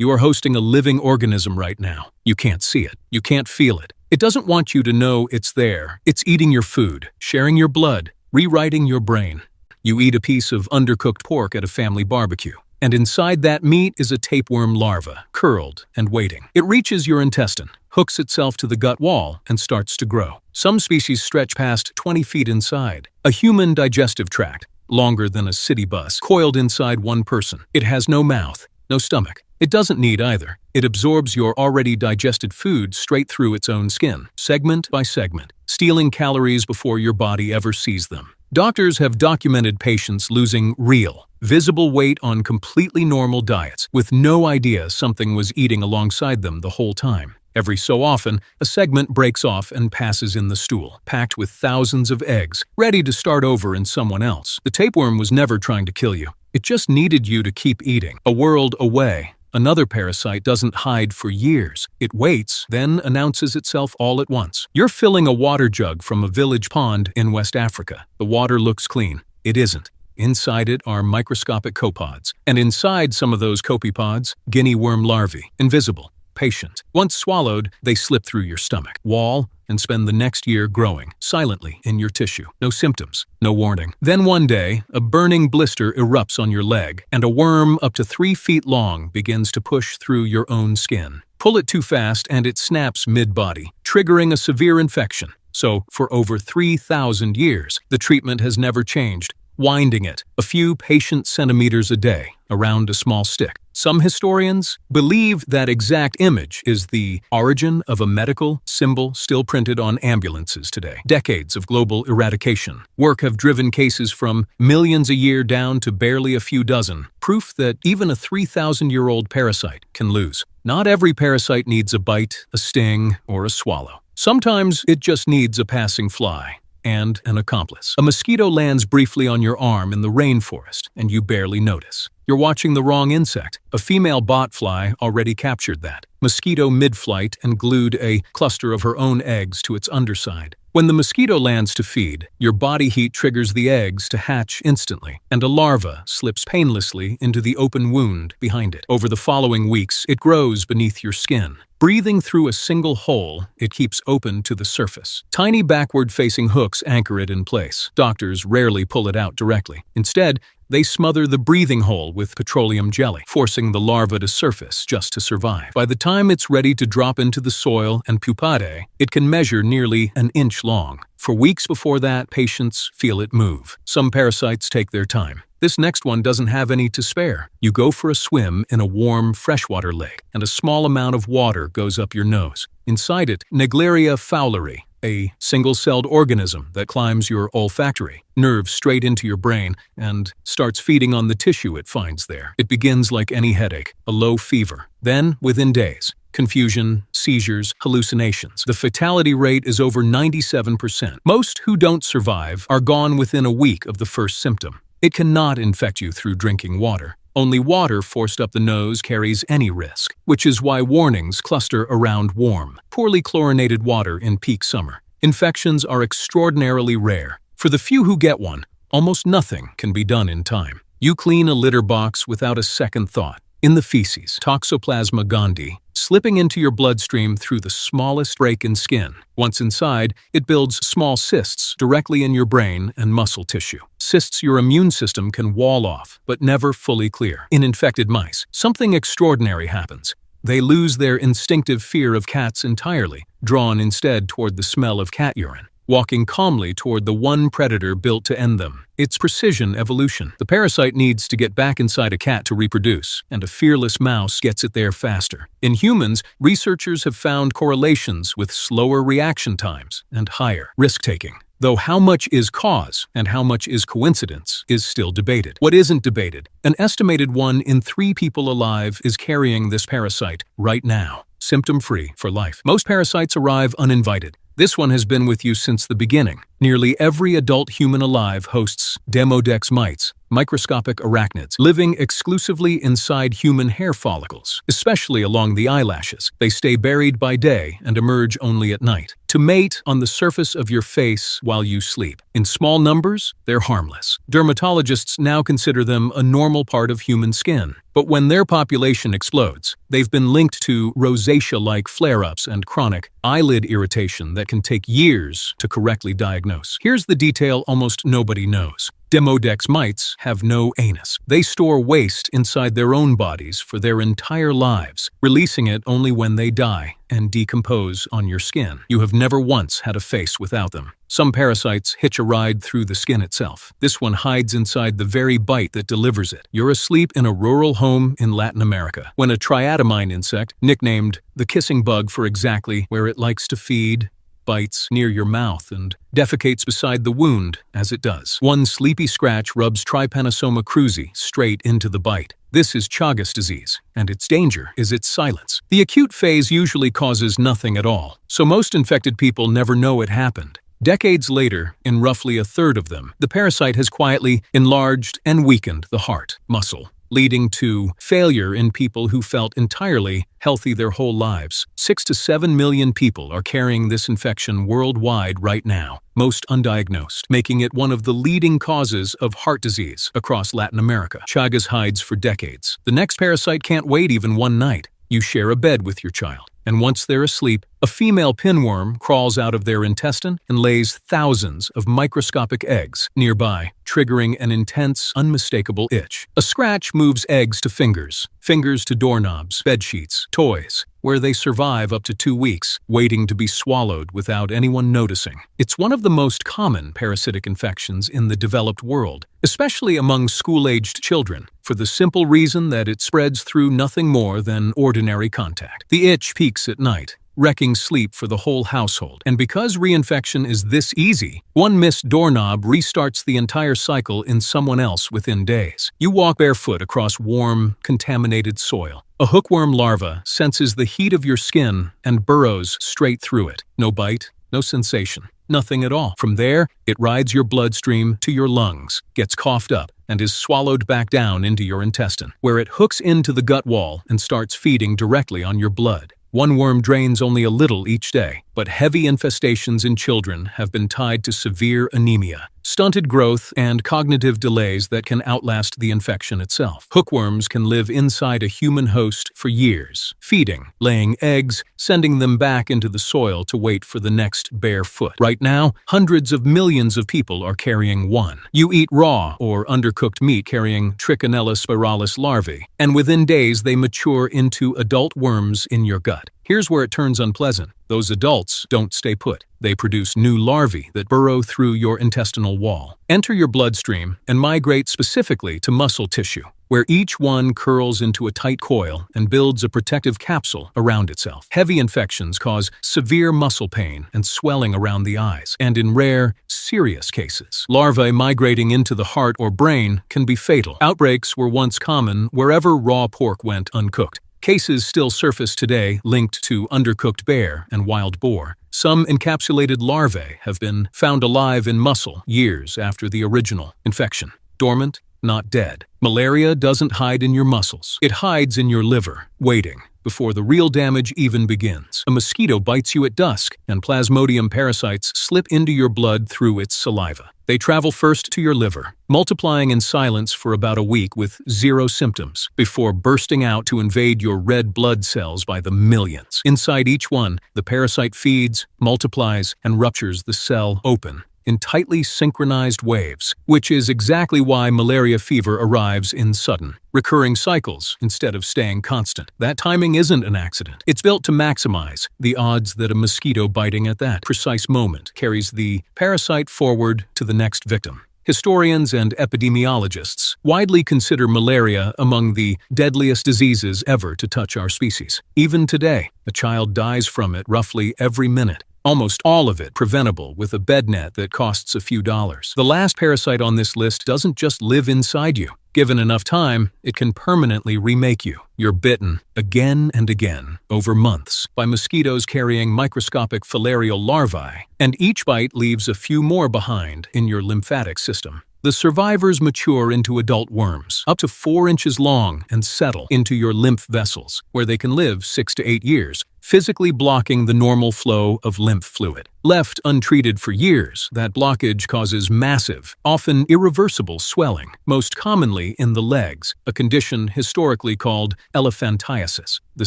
You are hosting a living organism right now. You can't see it. You can't feel it. It doesn't want you to know it's there. It's eating your food, sharing your blood, rewriting your brain. You eat a piece of undercooked pork at a family barbecue, and inside that meat is a tapeworm larva, curled and waiting. It reaches your intestine, hooks itself to the gut wall, and starts to grow. Some species stretch past 20 feet inside. A human digestive tract, longer than a city bus, coiled inside one person. It has no mouth, no stomach. It doesn't need either. It absorbs your already digested food straight through its own skin, segment by segment, stealing calories before your body ever sees them. Doctors have documented patients losing real, visible weight on completely normal diets, with no idea something was eating alongside them the whole time. Every so often, a segment breaks off and passes in the stool, packed with thousands of eggs, ready to start over in someone else. The tapeworm was never trying to kill you. It just needed you to keep eating. A world away, another parasite doesn't hide for years. It waits, then announces itself all at once. You're filling a water jug from a village pond in West Africa. The water looks clean. It isn't. Inside it are microscopic copepods, and inside some of those copepods, Guinea worm larvae, invisible, patient. Once swallowed, they slip through your stomach wall and spend the next year growing, silently in your tissue. No symptoms, no warning. Then one day, a burning blister erupts on your leg, and a worm up to 3 feet long begins to push through your own skin. Pull it too fast and it snaps mid-body, triggering a severe infection. So, for over 3,000 years, the treatment has never changed. Winding it a few patient centimeters a day around a small stick. Some historians believe that exact image is the origin of a medical symbol still printed on ambulances today. Decades of global eradication work have driven cases from millions a year down to barely a few dozen. Proof that even a 3,000-year-old parasite can lose. Not every parasite needs a bite, a sting, or a swallow. Sometimes it just needs a passing fly and an accomplice. A mosquito lands briefly on your arm in the rainforest, and you barely notice. You're watching the wrong insect. A female botfly already captured that mosquito mid-flight and glued a cluster of her own eggs to its underside. When the mosquito lands to feed, your body heat triggers the eggs to hatch instantly, and a larva slips painlessly into the open wound behind it. Over the following weeks, it grows beneath your skin. Breathing through a single hole, it keeps open to the surface. Tiny backward-facing hooks anchor it in place. Doctors rarely pull it out directly. Instead, they smother the breathing hole with petroleum jelly, forcing the larva to surface just to survive. By the time it's ready to drop into the soil and pupate, it can measure nearly an inch long. For weeks before that, patients feel it move. Some parasites take their time. This next one doesn't have any to spare. You go for a swim in a warm freshwater lake, and a small amount of water goes up your nose. Inside it, Naegleria Fowleri, a single-celled organism that climbs your olfactory nerves straight into your brain and starts feeding on the tissue it finds there. It begins like any headache, a low fever. Then, within days, confusion, seizures, hallucinations. The fatality rate is over 97%. Most who don't survive are gone within a week of the first symptom. It cannot infect you through drinking water. Only water forced up the nose carries any risk, which is why warnings cluster around warm, poorly chlorinated water in peak summer. Infections are extraordinarily rare. For the few who get one, almost nothing can be done in time. You clean a litter box without a second thought. In the feces, Toxoplasma Gondii, slipping into your bloodstream through the smallest break in skin. Once inside, it builds small cysts directly in your brain and muscle tissue. Cysts your immune system can wall off, but never fully clear. In infected mice, something extraordinary happens. They lose their instinctive fear of cats entirely, drawn instead toward the smell of cat urine, walking calmly toward the one predator built to end them. It's precision evolution. The parasite needs to get back inside a cat to reproduce, and a fearless mouse gets it there faster. In humans, researchers have found correlations with slower reaction times and higher risk-taking. Though how much is cause and how much is coincidence is still debated. What isn't debated? An estimated 1 in 3 people alive is carrying this parasite right now, symptom-free for life. Most parasites arrive uninvited. This one has been with you since the beginning. Nearly every adult human alive hosts Demodex Mites, microscopic arachnids, living exclusively inside human hair follicles, especially along the eyelashes. They stay buried by day and emerge only at night, to mate on the surface of your face while you sleep. In small numbers, they're harmless. Dermatologists now consider them a normal part of human skin. But when their population explodes, they've been linked to rosacea-like flare-ups and chronic eyelid irritation that can take years to correctly diagnose. Here's the detail almost nobody knows. Demodex mites have no anus. They store waste inside their own bodies for their entire lives, releasing it only when they die and decompose on your skin. You have never once had a face without them. Some parasites hitch a ride through the skin itself. This one hides inside the very bite that delivers it. You're asleep in a rural home in Latin America when a triatomine insect, nicknamed the kissing bug for exactly where it likes to feed, bites near your mouth and defecates beside the wound as it does. One sleepy scratch rubs Trypanosoma cruzi straight into the bite. This is Chagas disease, and its danger is its silence. The acute phase usually causes nothing at all, so most infected people never know it happened. Decades later, in roughly a third of them, the parasite has quietly enlarged and weakened the heart muscle, leading to failure in people who felt entirely healthy their whole lives. 6 to 7 million people are carrying this infection worldwide right now, most undiagnosed, making it one of the leading causes of heart disease across Latin America. Chagas hides for decades. The next parasite can't wait even one night. You share a bed with your child, and once they're asleep, a female pinworm crawls out of their intestine and lays thousands of microscopic eggs nearby, triggering an intense, unmistakable itch. A scratch moves eggs to fingers, fingers to doorknobs, bedsheets, toys, where they survive up to 2 weeks, waiting to be swallowed without anyone noticing. It's one of the most common parasitic infections in the developed world, especially among school-aged children, for the simple reason that it spreads through nothing more than ordinary contact. The itch peaks at night, wrecking sleep for the whole household. And because reinfection is this easy, one missed doorknob restarts the entire cycle in someone else within days. You walk barefoot across warm, contaminated soil. A hookworm larva senses the heat of your skin and burrows straight through it. No bite, no sensation, nothing at all. From there, it rides your bloodstream to your lungs, gets coughed up, and is swallowed back down into your intestine, where it hooks into the gut wall and starts feeding directly on your blood. One worm drains only a little each day, but heavy infestations in children have been tied to severe anemia, stunted growth, and cognitive delays that can outlast the infection itself. Hookworms can live inside a human host for years, feeding, laying eggs, sending them back into the soil to wait for the next bare foot. Right now, hundreds of millions of people are carrying one. You eat raw or undercooked meat carrying Trichinella spiralis larvae, and within days they mature into adult worms in your gut. Here's where it turns unpleasant. Those adults don't stay put. They produce new larvae that burrow through your intestinal wall, enter your bloodstream, and migrate specifically to muscle tissue, where each one curls into a tight coil and builds a protective capsule around itself. Heavy infections cause severe muscle pain and swelling around the eyes, and in rare, serious cases, larvae migrating into the heart or brain can be fatal. Outbreaks were once common wherever raw pork went uncooked. Cases still surface today linked to undercooked bear and wild boar. Some encapsulated larvae have been found alive in muscle years after the original infection. Dormant, not dead. Malaria doesn't hide in your muscles. It hides in your liver, waiting before the real damage even begins. A mosquito bites you at dusk, and Plasmodium parasites slip into your blood through its saliva. They travel first to your liver, multiplying in silence for about a week with 0 symptoms, before bursting out to invade your red blood cells by the millions. Inside each one, the parasite feeds, multiplies, and ruptures the cell open in tightly synchronized waves, which is exactly why malaria fever arrives in sudden, recurring cycles instead of staying constant. That timing isn't an accident. It's built to maximize the odds that a mosquito biting at that precise moment carries the parasite forward to the next victim. Historians and epidemiologists widely consider malaria among the deadliest diseases ever to touch our species. Even today, a child dies from it roughly every minute. Almost all of it preventable with a bed net that costs a few dollars. The last parasite on this list doesn't just live inside you. Given enough time, it can permanently remake you. You're bitten again and again over months by mosquitoes carrying microscopic filarial larvae, and each bite leaves a few more behind in your lymphatic system. The survivors mature into adult worms, up to 4 inches long, and settle into your lymph vessels, where they can live 6 to 8 years, physically blocking the normal flow of lymph fluid. Left untreated for years, that blockage causes massive, often irreversible swelling, most commonly in the legs, a condition historically called elephantiasis. The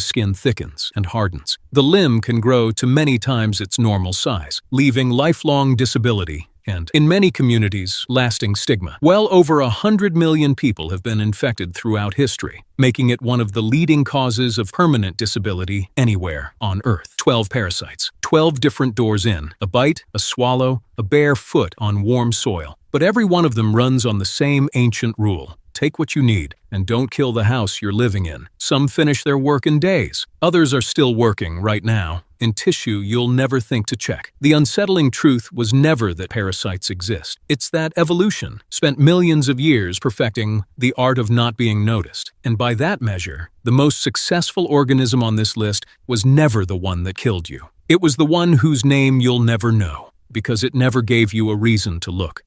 skin thickens and hardens. The limb can grow to many times its normal size, leaving lifelong disability and, in many communities, lasting stigma. Well over 100 million people have been infected throughout history, making it one of the leading causes of permanent disability anywhere on Earth. 12 parasites, 12 different doors in, a bite, a swallow, a bare foot on warm soil. But every one of them runs on the same ancient rule. Take what you need, and don't kill the house you're living in. Some finish their work in days. Others are still working right now, in tissue you'll never think to check. The unsettling truth was never that parasites exist. It's that evolution spent millions of years perfecting the art of not being noticed. And by that measure, the most successful organism on this list was never the one that killed you. It was the one whose name you'll never know, because it never gave you a reason to look.